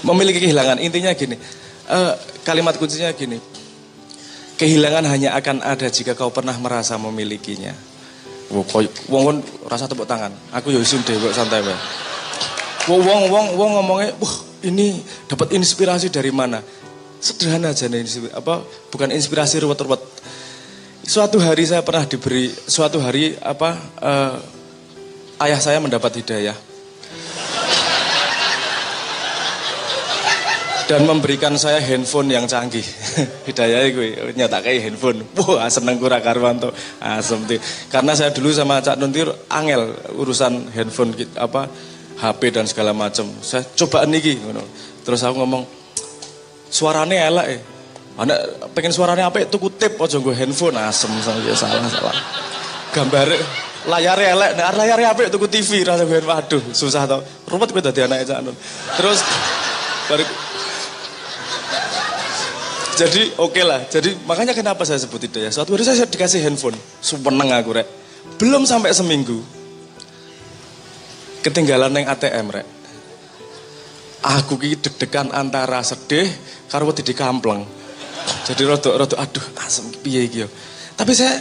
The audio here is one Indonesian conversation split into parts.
Memiliki kehilangan, intinya gini. Kalimat kuncinya gini. Kehilangan hanya akan ada jika kau pernah merasa memilikinya. Wong rasa tepuk tangan. Aku ya isin dhewe santai wae. Wong ngomongnya, ini dapat inspirasi dari mana? Sederhana aja nih, bukan inspirasi ruwet-ruwet. Suatu hari saya pernah diberi, ayah saya mendapat hidayah. Dan memberikan saya handphone yang canggih. Hidayah gue nyata kayak handphone. Wah, seneng kura karuanto. Asem tuh. Karena saya dulu sama Cak Nuntir angel urusan handphone HP dan segala macam. Saya coba niki ngono. Terus aku ngomong, suarane elek anak pengen suarane apik tuku tip aja nggo handphone. Asem salah. Gambar layare elek, nek layare apik tuku TV rasa gue. Waduh, susah to. Ruwet kowe dadi anake Cak Nun. Terus baru jadi oke lah. Jadi makanya kenapa saya sebut hidayah. Suatu hari saya dikasih handphone. Suweneng aku rek. Belum sampai seminggu. Ketinggalan yang ATM rek. Aku ki deg-degan antara sedih karo wedi dikampleng. Jadi rodok aduh asem piye iki yo. Tapi saya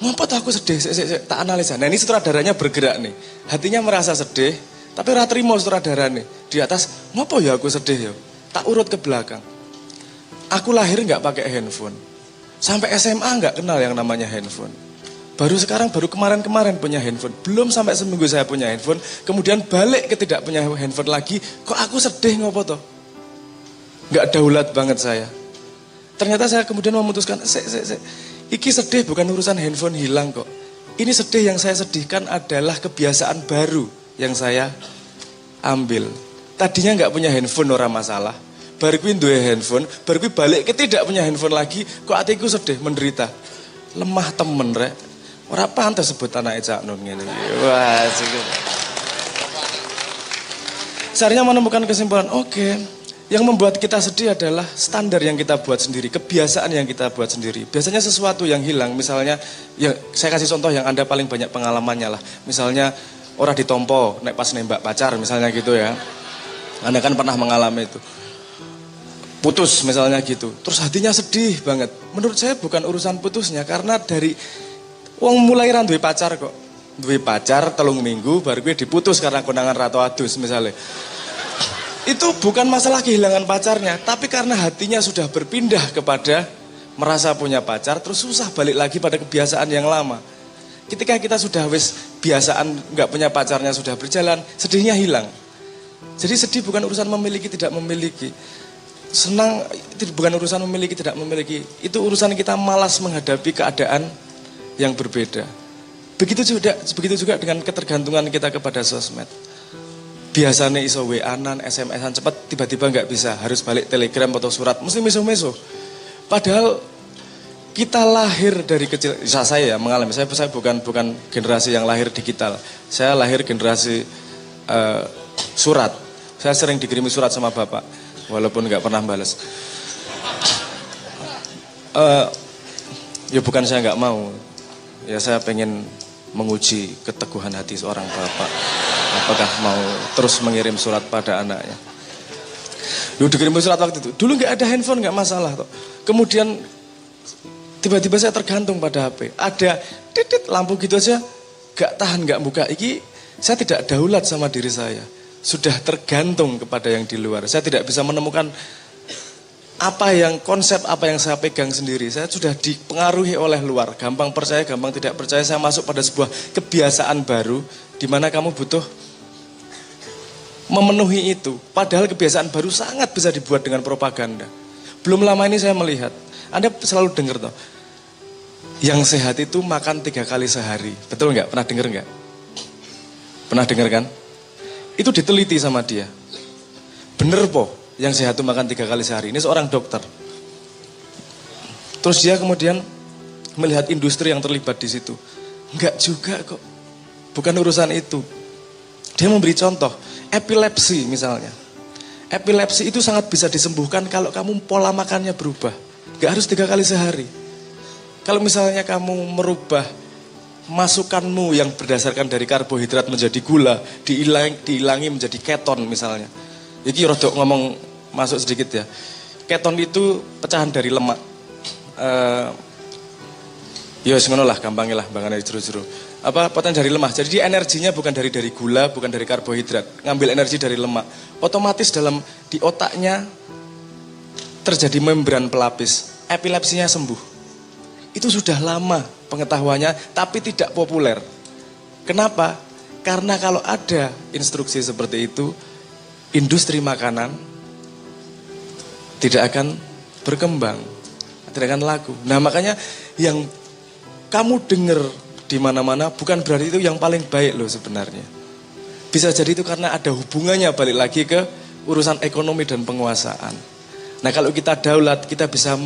ngopo aku sedih, tak analisa. Nah ini sutradaranya bergerak nih. Hatinya merasa sedih, tapi ora trimo sutradarane. Di atas ngopo ya aku sedih yo. Tak urut ke belakang. Aku lahir nggak pakai handphone. Sampai SMA nggak kenal yang namanya handphone. Baru kemarin punya handphone. Belum sampai seminggu saya punya handphone. Kemudian balik ke tidak punya handphone lagi. Kok aku sedih ngopo toh? Nggak daulat banget saya. Ternyata saya kemudian memutuskan, iki sedih bukan urusan handphone hilang kok. Ini sedih yang saya sedihkan adalah kebiasaan baru yang saya ambil. Tadinya nggak punya handphone ora masalah. Baru kuwi duwe handphone, baru kuwi balik ke tidak punya handphone lagi, kok atiku sedih, menderita. Lemah temen rek. Ora pantes sebut anake Cak Nun ngene iki. Wah, sikil. Saya menemukan kesimpulan, oke. Yang membuat kita sedih adalah standar yang kita buat sendiri, kebiasaan yang kita buat sendiri. Biasanya sesuatu yang hilang, misalnya, ya saya kasih contoh yang Anda paling banyak pengalamannya lah. Misalnya, orang ditompo, naik pas nembak pacar, misalnya gitu ya. Anda kan pernah mengalami itu. Putus misalnya gitu, terus hatinya sedih banget. Menurut saya bukan urusan putusnya, karena dari wong mulai duwe pacar kok. Duwe pacar 3 minggu, baru gue diputus karena konangan ratu adus misalnya. Itu bukan masalah kehilangan pacarnya, tapi karena hatinya sudah berpindah kepada merasa punya pacar, terus susah balik lagi pada kebiasaan yang lama. Ketika kita sudah biasaan nggak punya pacarnya sudah berjalan, sedihnya hilang. Jadi sedih bukan urusan memiliki tidak memiliki. Senang itu bukan urusan memiliki tidak memiliki. Itu urusan kita malas menghadapi keadaan yang berbeda. Begitu juga dengan ketergantungan kita kepada sosmed. Biasanya iso WA-an, SMS-an cepat, tiba-tiba nggak bisa, harus balik telegram atau surat, mesti meso-meso. Padahal kita lahir dari kecil, saya ya mengalami, saya bukan generasi yang lahir digital. Saya lahir generasi surat. Saya sering dikirimi surat sama bapak. Walaupun nggak pernah balas. Ya bukan saya nggak mau. Ya saya pengen menguji keteguhan hati seorang bapak. Apakah mau terus mengirim surat pada anaknya. Dulu dikirim surat waktu itu. Dulu nggak ada handphone, nggak masalah toh. Kemudian tiba-tiba saya tergantung pada HP. Ada titit lampu gitu aja, nggak tahan, nggak buka. Iki saya tidak daulat sama diri saya. Sudah tergantung kepada yang di luar. Saya tidak bisa menemukan konsep apa yang saya pegang sendiri. Saya sudah dipengaruhi oleh luar. Gampang percaya, gampang tidak percaya. Saya masuk pada sebuah kebiasaan baru di mana kamu butuh memenuhi itu. Padahal kebiasaan baru sangat bisa dibuat dengan propaganda. Belum lama ini saya melihat. Anda selalu dengar toh. Yang sehat itu makan 3 kali sehari. Betul nggak? Pernah dengar nggak? Pernah dengar kan? Itu diteliti sama dia. Bener po, yang sehat itu makan 3 kali sehari. Ini seorang dokter. Terus dia kemudian melihat industri yang terlibat di situ. Enggak juga kok. Bukan urusan itu. Dia memberi contoh, epilepsi misalnya. Epilepsi itu sangat bisa disembuhkan kalau kamu pola makannya berubah. Enggak harus 3 kali sehari. Kalau misalnya kamu merubah masukanmu yang berdasarkan dari karbohidrat menjadi gula, diilangi menjadi keton misalnya. Iki rodok ngomong masuk sedikit ya. Keton itu pecahan dari lemak. Ya ngono lah, gampangnya lah, bangane jero-jero. Potongan dari lemak. Jadi energinya bukan dari gula, bukan dari karbohidrat. Ngambil energi dari lemak. Otomatis di otaknya terjadi membran pelapis. Epilepsinya sembuh. Itu sudah lama pengetahuannya, tapi tidak populer. Kenapa? Karena kalau ada instruksi seperti itu, industri makanan tidak akan berkembang, tidak akan laku. Nah makanya yang kamu dengar di mana-mana bukan berarti itu yang paling baik loh sebenarnya. Bisa jadi itu karena ada hubungannya balik lagi ke urusan ekonomi dan penguasaan. Nah kalau kita daulat, kita bisa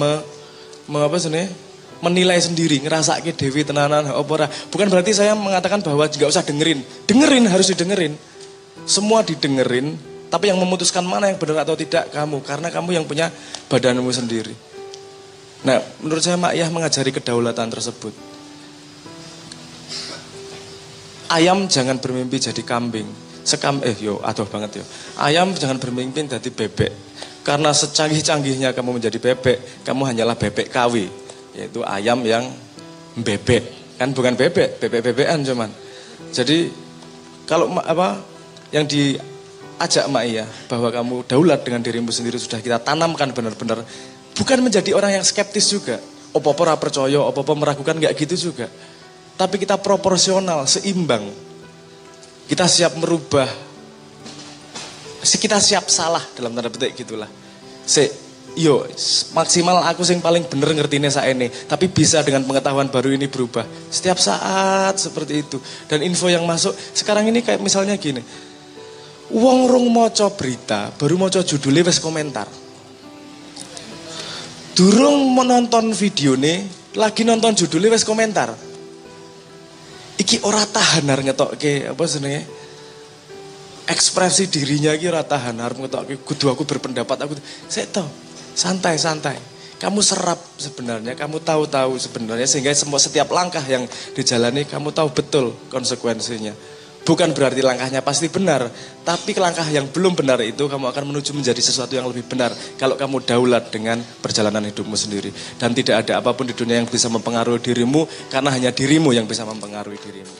menilai sendiri, ngerasake dewi tenanan opera. Bukan berarti saya mengatakan bahwa nggak usah dengerin. Dengerin, harus didengerin. Semua didengerin, tapi yang memutuskan mana yang benar atau tidak kamu. Karena kamu yang punya badanmu sendiri. Nah menurut saya Mak Yah mengajari kedaulatan tersebut. Ayam jangan bermimpi jadi kambing. Aduh banget yo. Ayam jangan bermimpi jadi bebek. Karena secanggih-canggihnya kamu menjadi bebek, kamu hanyalah bebek KW. Yaitu ayam yang bebek. Kan bukan bebek, bebek-bebekan cuman. Jadi kalau yang diajak Mak Yah bahwa kamu daulat dengan dirimu sendiri sudah kita tanamkan benar-benar. Bukan menjadi orang yang skeptis juga. Opo-opo ora percaya, opo-opo meragukan, enggak gitu juga. Tapi kita proporsional, seimbang. Kita siap merubah. Kita siap salah dalam tanda petik gitulah. Maksimal aku sing paling bener ngertine saene, tapi bisa dengan pengetahuan baru ini berubah. Setiap saat seperti itu. Dan info yang masuk sekarang ini kayak misalnya gini. Wong rung maca berita, baru maca judulnya wis komentar. Durung menonton videone, lagi nonton judulnya wis komentar. Iki ora tahan arep ngetokke ekspresi dirinya iki ora tahan arep ngetokke kudu aku berpendapat aku. Saya tahu, santai-santai. Kamu serap sebenarnya, kamu tahu sebenarnya sehingga setiap langkah yang dijalani kamu tahu betul konsekuensinya. Bukan berarti langkahnya pasti benar, tapi langkah yang belum benar itu kamu akan menuju menjadi sesuatu yang lebih benar kalau kamu daulat dengan perjalanan hidupmu sendiri. Dan tidak ada apapun di dunia yang bisa mempengaruhi dirimu karena hanya dirimu yang bisa mempengaruhi dirimu.